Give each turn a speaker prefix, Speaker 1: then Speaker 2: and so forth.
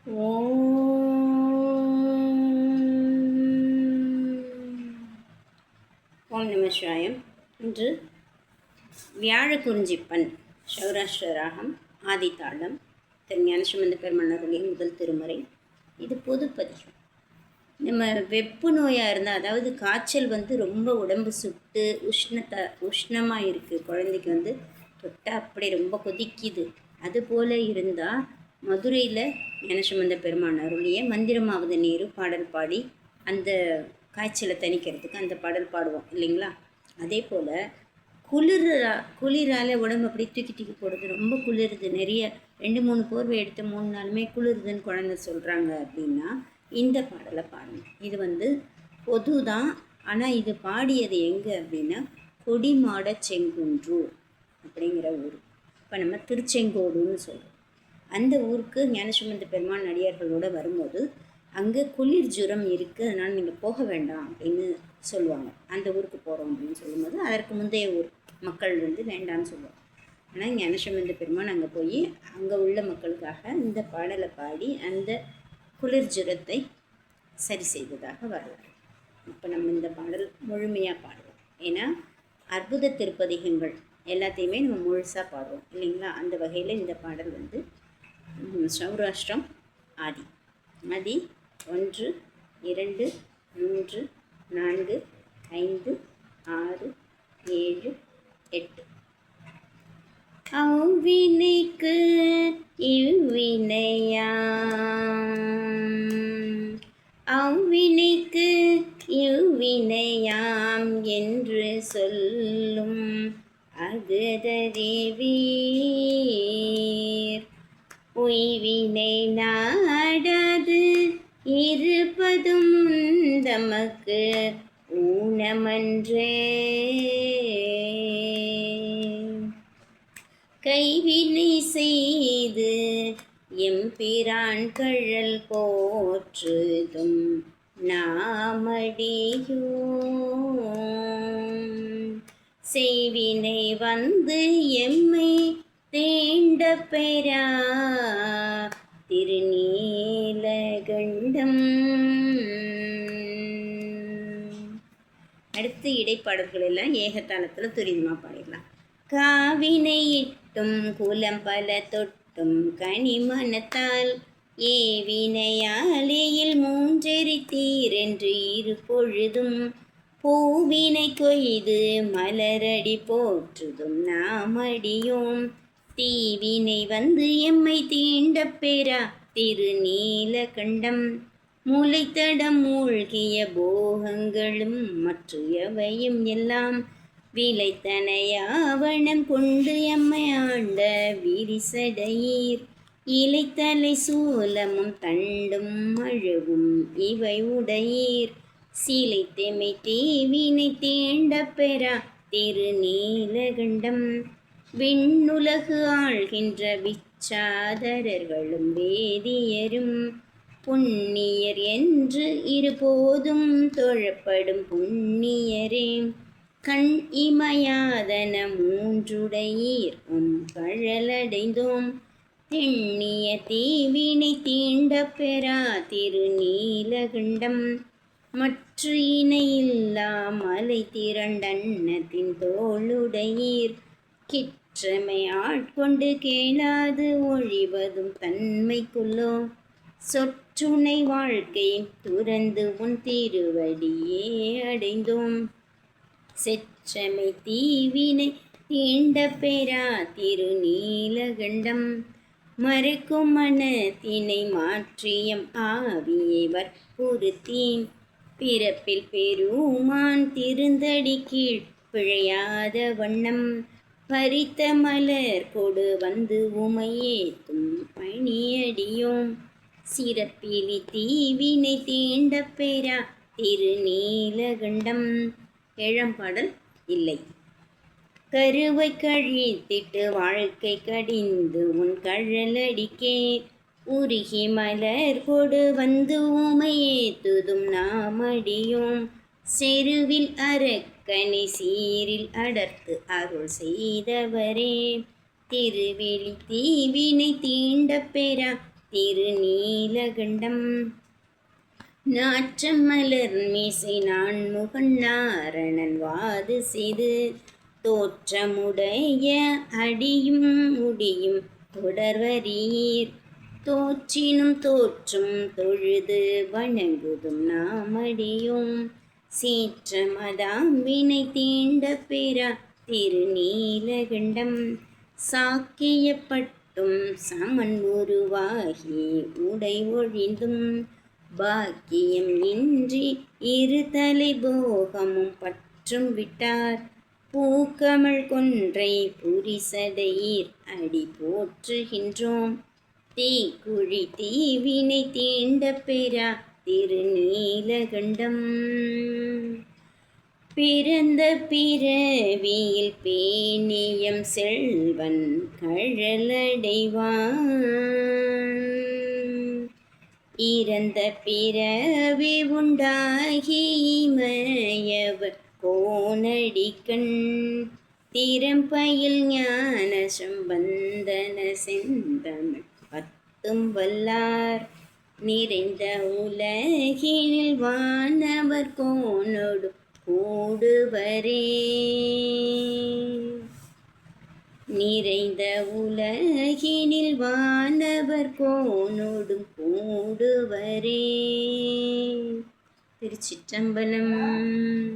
Speaker 1: ஓம் நம சிவாயம். இன்று வியாழக்குறிஞ்சிப்பண் சௌராஷ்டிர ராகம் ஆதித்தாளம் திரு ஞானசம்பந்த பெருமானாருடைய முதல் திருமுறை. இது பொதுப்பதிகம். நம்ம வெப்பு நோயாக இருந்தால், அதாவது காய்ச்சல் ரொம்ப உடம்பு சுட்டு உஷ்ணமாக இருக்குது, குழந்தைக்கு தொட்டால் அப்படி ரொம்ப கொதிக்குது, அதுபோல் இருந்தால் மதுரையில் ஞானசம்பந்த பெருமானாருடைய மந்திரமாவது நீரு பாடல் பாடி அந்த காய்ச்சலை தணிக்கிறதுக்கு அந்த பாடல் பாடுவோம் இல்லைங்களா. அதே போல் குளிரால் உடம்பு அப்படி தூக்கி தூக்கி போடுது, ரொம்ப குளிருது, நிறைய 2-3 போர்வை எடுத்து 3 நாளுமே குளிருதுன்னு குழந்தை சொல்கிறாங்க அப்படின்னா இந்த பாடலை பாடணும். இது பொது தான், ஆனால் இது பாடியது எங்கே அப்படின்னா கொடிமாட செங்குன்றூர் அப்படிங்கிற ஊர். இப்போ நம்ம திருச்செங்கோடுன்னு சொல்கிறோம். அந்த ஊருக்கு ஞானசம்பந்த பெருமான் அடியார்களோடு வரும்போது அங்கே குளிர் ஜுரம் இருக்குது, அதனால் நீங்கள் போக வேண்டாம் அப்படின்னு சொல்லுவாங்க. அந்த ஊருக்கு போகிறோம் அப்படின்னு சொல்லும்போது அதற்கு முந்தைய ஊர் மக்கள் வேண்டாம்னு சொல்லுவாங்க. ஆனால் ஞானசம்பந்த பெருமான் அங்கே போய் அங்கே உள்ள மக்களுக்காக இந்த பாடலை பாடி அந்த குளிர் ஜுரத்தை சரி செய்ததாக வரலாறு. இப்போ நம்ம இந்த பாடல் முழுமையாக பாடுவோம். ஏன்னா அற்புத திருப்பதிகங்கள் எல்லாத்தையுமே நம்ம முழுசாக பாடுவோம் இல்லைங்களா. அந்த வகையில் இந்த பாடல் சௌராஷ்டிரம் ஆதி 1 2 3 4 5 6 7 8. அவ்வினைக்கு இவ்வினையாம், அவ்வினைக்கு இவ்வினையாம் என்று சொல்லும் அகுதறிவீர். உய்வினை நாடாது இருப்பதும் தமக்கு ஊனமன்றே. கைவினை செய்து எம்பிரான் கழல் போற்றுதும் நாமடியோம். செய்வினை எம்மை தேண்ட பெறா திருநீலகண்டம். அடுத்து இடைப்பாடல்கள் எல்லாம் ஏகத்தாளத்தில் துரிதமாக பாடிடலாம். காவினை இட்டும் குலம் பல தொட்டும் கனிமனத்தால் ஏவினையாலேயில் மூன்றெரித்தீரென்று இரு பொழுதும் பூவினை கொய்து மலரடி போற்றுதும் நாமடியோம். தீவினை எம்மை தீண்ட பெறா திருநீலகண்டம். முளைத்தடம் மூழ்கிய போகங்களும் மற்றையவையும் எல்லாம் விளைத்தனையாவணம் கொண்டு எம்மை ஆண்ட விரிசடையீர். இலைத்தலை சூலமும் தண்டும் அழகும் இவை உடையீர். சீலைத்தெமை தீவினை தீண்ட பெறா திருநீலகண்டம். விண்ணுலகு ஆள்கின்ற விச்சாதரர்களும் வேதியரும் புண்ணியர் என்று இருபோதும் தொழப்படும் புண்ணியரே. கண் இமயாதன மூன்றுடையீர் கழலடைந்தோம். தெண்ணிய தீவினை தீண்ட பெறா திருநீலகண்டம். மற்ற இணையில்லா மலை திரண்டன்னத்தின் தோளுடையீர். கிற்றமை ஆட்கொண்டு கேளாது ஒழிவதும் தன்மைக்குள்ளோ. சொற்றுணை வாழ்க்கை துறந்து உன் திருவடியே அடைந்தோம். செற்றமை தீவினை தீண்ட பெறா திருநீலகண்டம். மறைக்கும் மனத்தினை மாற்றியம் ஆவியை வற்புறுத்தீன். பிறப்பில் பெருமான் திருந்தடி கீழ் பிழையாத வண்ணம் பறித்த மலர் கொடு உமையேத்தும் பணியடியோம். சிறப்பிலி தீவினை தீண்ட பெறா திருநீலகண்டம். ஏழாம்பாடல் இல்லை. கருவை கழித்திட்டு வாழ்க்கை கடிந்து உன் கழலடிக்கே உருகி மலர் கொடு உமையேத்துதும் நாமடியோம். செருவில் அரக்கனை சீரில் அடர்த்து அருள் செய்தவரே. திருவிழி தீவினை தீண்ட பெறா திருநீலகண்டம். நாற்றம் மலர் மீசை நான்முகன் நாரணன் வாது செய்து தோற்றமுடைய அடியும் முடியும் தொடர்வரீர். தோற்றினும் தோற்றும் தொழுது வணங்குதும் நாமடியும் சீற்றமதாம் வினை தீண்ட பெறா திருநீலகண்டம். சாக்கியப்பட்டும் சமன் உருவாகி உடை ஒழிந்தும் பாக்கியம் இன்றி இருதலை போகமும் பற்றும் விட்டார். பூக்கமள் கொன்றை புரிசடையீர் அடி போற்றுகின்றோம் தீக்குழி தீவினை தீண்ட பெறா திருநீலகண்டம். பிறந்த பிறவியில் பேணியம் செல்வன் கழலடைவான். இறந்த பிறவி உண்டாகி இமயவர் கோனடிக்கண் திறம்பயில் ஞான சம்பந்தன செந்தமிழ் பத்தும் வல்லார். நிறைந்த உலகினில் வானவர் கோனோடு கூடுவரே. நிறைந்த உலகினில் வானவர் கோனோடும் கூடுவரே. திருச்சிற்றம்பலம்.